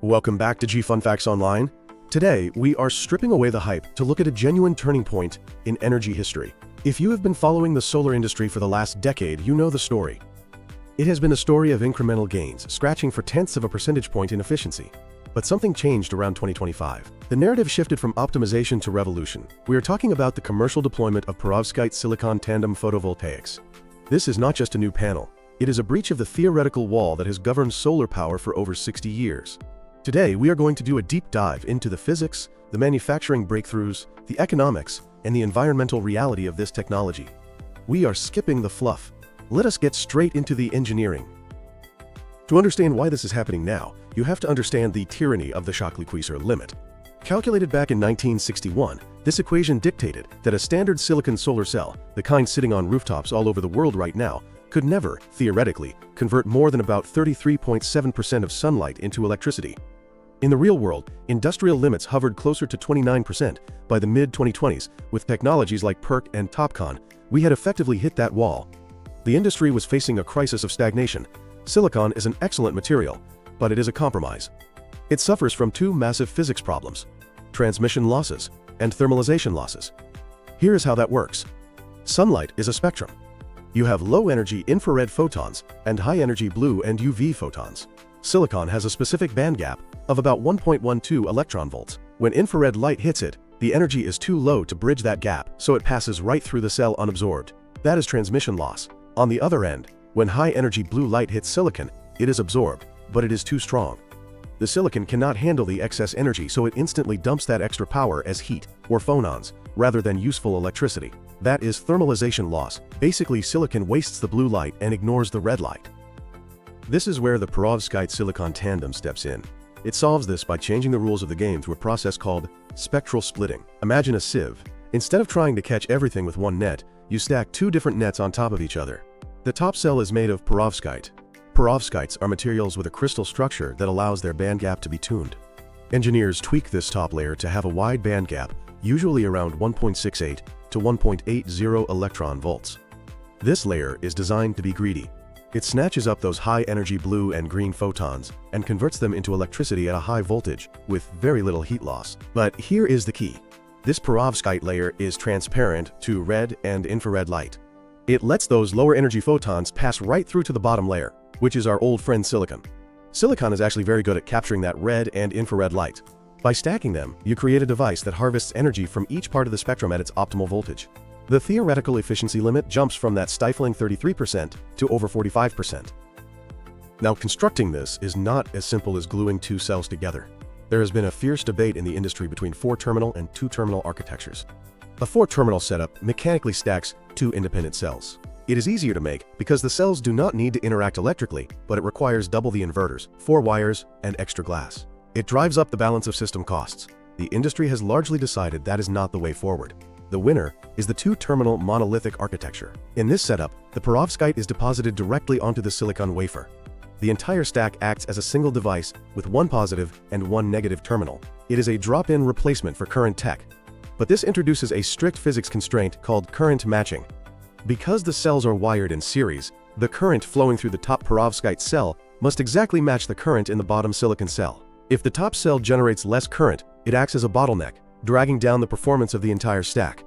Welcome back to G Fun Facts Online. Today, we are stripping away the hype to look at a genuine turning point in energy history. If you have been following the solar industry for the last decade, you know the story. It has been a story of incremental gains, scratching for tenths of a percentage point in efficiency. But something changed around 2025. The narrative shifted from optimization to revolution. We are talking about the commercial deployment of Perovskite-Silicon Tandem Photovoltaics. This is not just a new panel. It is a breach of the theoretical wall that has governed solar power for over 60 years. Today, we are going to do a deep dive into the physics, the manufacturing breakthroughs, the economics, and the environmental reality of this technology. We are skipping the fluff. Let us get straight into the engineering. To understand why this is happening now, you have to understand the tyranny of the Shockley-Queisser limit. Calculated back in 1961, this equation dictated that a standard silicon solar cell, the kind sitting on rooftops all over the world right now, could never, theoretically, convert more than about 33.7% of sunlight into electricity. In the real world, industrial limits hovered closer to 29% by the mid-2020s. With technologies like PERC and TOPCon, we had effectively hit that wall. The industry was facing a crisis of stagnation. Silicon is an excellent material, but it is a compromise. It suffers from two massive physics problems: transmission losses and thermalization losses. Here is how that works. Sunlight is a spectrum. You have low-energy infrared photons and high-energy blue and UV photons. Silicon has a specific band gap of about 1.12 electron volts. When infrared light hits it, the energy is too low to bridge that gap, so it passes right through the cell unabsorbed. That is transmission loss. On the other end, when high-energy blue light hits silicon, it is absorbed, but it is too strong. The silicon cannot handle the excess energy, so it instantly dumps that extra power as heat, or photons, rather than useful electricity. That is thermalization loss. Basically, silicon wastes the blue light and ignores the red light. This is where the Perovskite-Silicon Tandem steps in. It solves this by changing the rules of the game through a process called spectral splitting. Imagine a sieve. Instead of trying to catch everything with one net, you stack two different nets on top of each other. The top cell is made of perovskite. Perovskites are materials with a crystal structure that allows their band gap to be tuned. Engineers tweak this top layer to have a wide band gap, usually around 1.68 to 1.80 electron volts. This layer is designed to be greedy. It snatches up those high-energy blue and green photons and converts them into electricity at a high voltage with very little heat loss. But here is the key. This perovskite layer is transparent to red and infrared light. It lets those lower-energy photons pass right through to the bottom layer, which is our old friend silicon. Silicon is actually very good at capturing that red and infrared light. By stacking them, you create a device that harvests energy from each part of the spectrum at its optimal voltage. The theoretical efficiency limit jumps from that stifling 33% to over 45%. Now, constructing this is not as simple as gluing two cells together. There has been a fierce debate in the industry between 4-terminal and 2-terminal architectures. A 4-terminal setup mechanically stacks two independent cells. It is easier to make because the cells do not need to interact electrically, but it requires double the inverters, 4 wires, and extra glass. It drives up the balance of system costs. The industry has largely decided that is not the way forward. The winner is the 2-terminal monolithic architecture. In this setup, the perovskite is deposited directly onto the silicon wafer. The entire stack acts as a single device with one positive and one negative terminal. It is a drop-in replacement for current tech. But this introduces a strict physics constraint called current matching. Because the cells are wired in series, the current flowing through the top perovskite cell must exactly match the current in the bottom silicon cell. If the top cell generates less current, it acts as a bottleneck, dragging down the performance of the entire stack.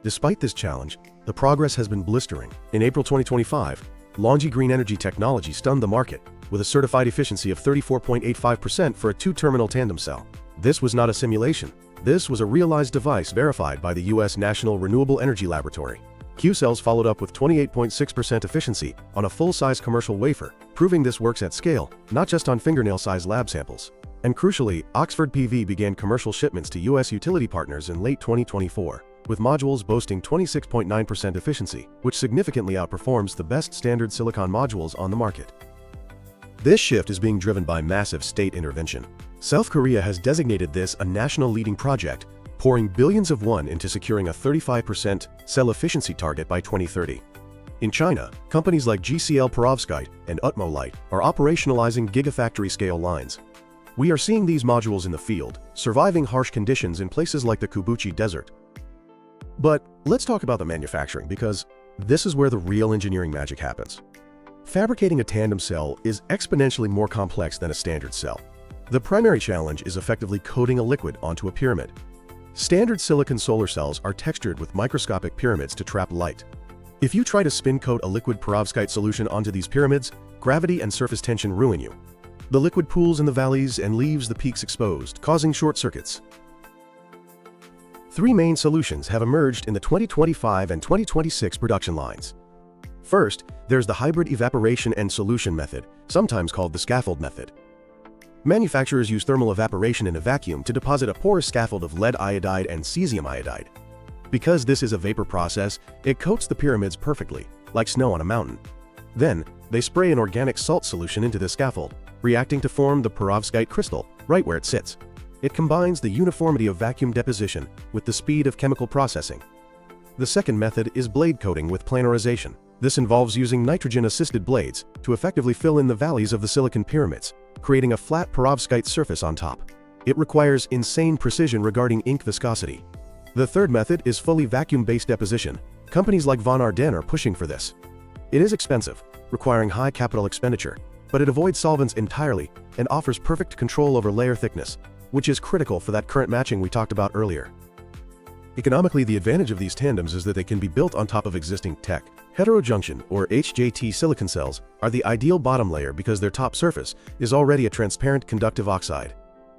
Despite this challenge, the progress has been blistering. In April 2025, LONGi Green Energy technology stunned the market with a certified efficiency of 34.85% for a 2-terminal tandem cell. This was not a simulation. This was a realized device verified by the U.S. National Renewable Energy Laboratory. Q-cells followed up with 28.6% efficiency on a full-size commercial wafer, proving this works at scale, not just on fingernail-sized lab samples. And crucially, Oxford PV began commercial shipments to U.S. utility partners in late 2024, with modules boasting 26.9% efficiency, which significantly outperforms the best standard silicon modules on the market. This shift is being driven by massive state intervention. South Korea has designated this a national leading project, pouring billions of won into securing a 35% cell efficiency target by 2030. In China, companies like GCL Perovskite and Utmolite are operationalizing gigafactory-scale lines. We are seeing these modules in the field, surviving harsh conditions in places like the Kubuchi Desert. But let's talk about the manufacturing, because this is where the real engineering magic happens. Fabricating a tandem cell is exponentially more complex than a standard cell. The primary challenge is effectively coating a liquid onto a pyramid. Standard silicon solar cells are textured with microscopic pyramids to trap light. If you try to spin coat a liquid perovskite solution onto these pyramids, gravity and surface tension ruin you. The liquid pools in the valleys and leaves the peaks exposed, causing short circuits. Three main solutions have emerged in the 2025 and 2026 production lines. First, there's the hybrid evaporation and solution method, sometimes called the scaffold method. Manufacturers use thermal evaporation in a vacuum to deposit a porous scaffold of lead iodide and cesium iodide. Because this is a vapor process, it coats the pyramids perfectly, like snow on a mountain. Then, they spray an organic salt solution into the scaffold, reacting to form the perovskite crystal, right where it sits. It combines the uniformity of vacuum deposition with the speed of chemical processing. The second method is blade coating with planarization. This involves using nitrogen-assisted blades to effectively fill in the valleys of the silicon pyramids, creating a flat perovskite surface on top. It requires insane precision regarding ink viscosity. The third method is fully vacuum-based deposition. Companies like Von Ardenne are pushing for this. It is expensive, requiring high capital expenditure, but it avoids solvents entirely and offers perfect control over layer thickness, which is critical for that current matching we talked about earlier. Economically, the advantage of these tandems is that they can be built on top of existing tech. Heterojunction, or HJT silicon cells, are the ideal bottom layer because their top surface is already a transparent conductive oxide.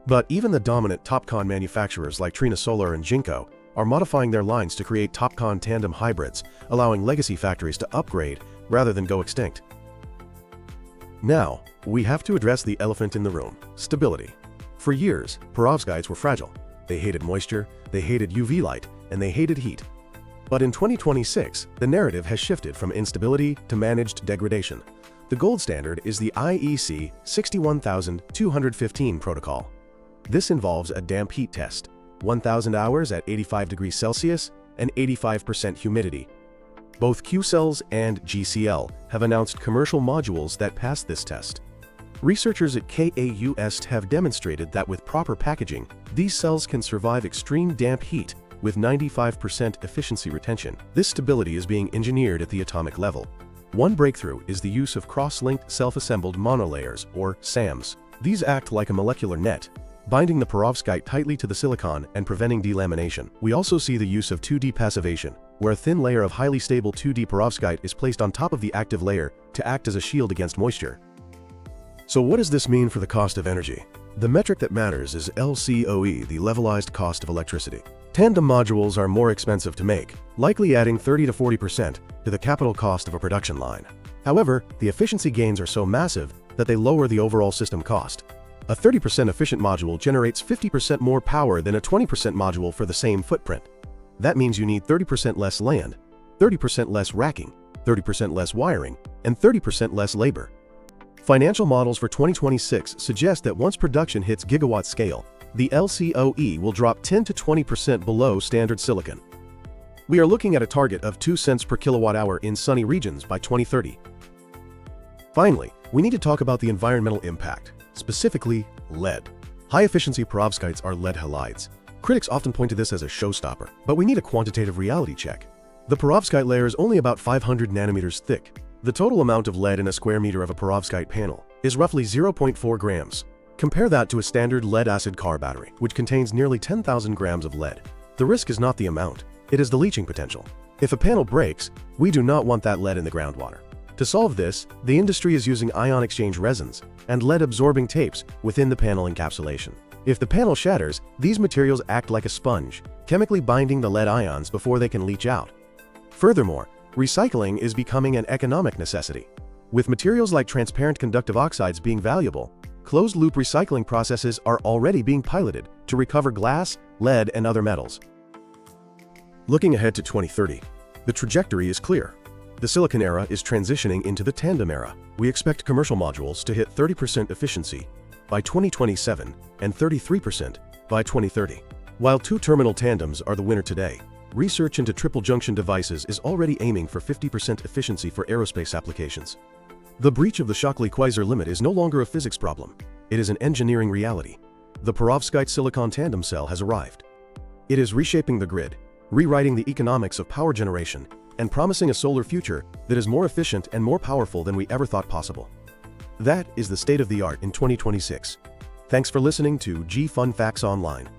But even the dominant TOPCon manufacturers like Trina Solar and Jinko are modifying their lines to create TOPCon tandem hybrids, allowing legacy factories to upgrade rather than go extinct. Now, we have to address the elephant in the room: stability. For years, perovskites were fragile. They hated moisture, they hated UV light, and they hated heat. But in 2026, the narrative has shifted from instability to managed degradation. The gold standard is the IEC 61215 protocol. This involves a damp heat test, 1,000 hours at 85 degrees Celsius and 85% humidity. Both Qcells and GCL have announced commercial modules that pass this test. Researchers at KAUST have demonstrated that with proper packaging, these cells can survive extreme damp heat with 95% efficiency retention. This stability is being engineered at the atomic level. One breakthrough is the use of cross-linked self-assembled monolayers, or SAMs. These act like a molecular net, binding the perovskite tightly to the silicon and preventing delamination. We also see the use of 2D passivation, where a thin layer of highly stable 2D perovskite is placed on top of the active layer to act as a shield against moisture. So what does this mean for the cost of energy? The metric that matters is LCOE, the Levelized Cost of Electricity. Tandem modules are more expensive to make, likely adding 30 to 40% to the capital cost of a production line. However, the efficiency gains are so massive that they lower the overall system cost. A 30% efficient module generates 50% more power than a 20% module for the same footprint. That means you need 30% less land, 30% less racking, 30% less wiring, and 30% less labor. Financial models for 2026 suggest that once production hits gigawatt scale, the LCOE will drop 10 to 20% below standard silicon. We are looking at a target of 2 cents per kilowatt hour in sunny regions by 2030. Finally, we need to talk about the environmental impact, specifically lead. High-efficiency perovskites are lead halides. Critics often point to this as a showstopper, but we need a quantitative reality check. The perovskite layer is only about 500 nanometers thick. The total amount of lead in a square meter of a perovskite panel is roughly 0.4 grams. Compare that to a standard lead-acid car battery, which contains nearly 10,000 grams of lead. The risk is not the amount, it is the leaching potential. If a panel breaks, we do not want that lead in the groundwater. To solve this, the industry is using ion exchange resins and lead-absorbing tapes within the panel encapsulation. If the panel shatters, these materials act like a sponge, chemically binding the lead ions before they can leach out. Furthermore, recycling is becoming an economic necessity. With materials like transparent conductive oxides being valuable, closed-loop recycling processes are already being piloted to recover glass, lead, and other metals. Looking ahead to 2030, the trajectory is clear. The silicon era is transitioning into the tandem era. We expect commercial modules to hit 30% efficiency by 2027 and 33% by 2030. While two-terminal tandems are the winner today, research into triple-junction devices is already aiming for 50% efficiency for aerospace applications. The breach of the Shockley-Queisser limit is no longer a physics problem. It is an engineering reality. The Perovskite-Silicon Tandem cell has arrived. It is reshaping the grid, rewriting the economics of power generation, and promising a solar future that is more efficient and more powerful than we ever thought possible. That is the state of the art in 2026. Thanks for listening to G Fun Facts Online.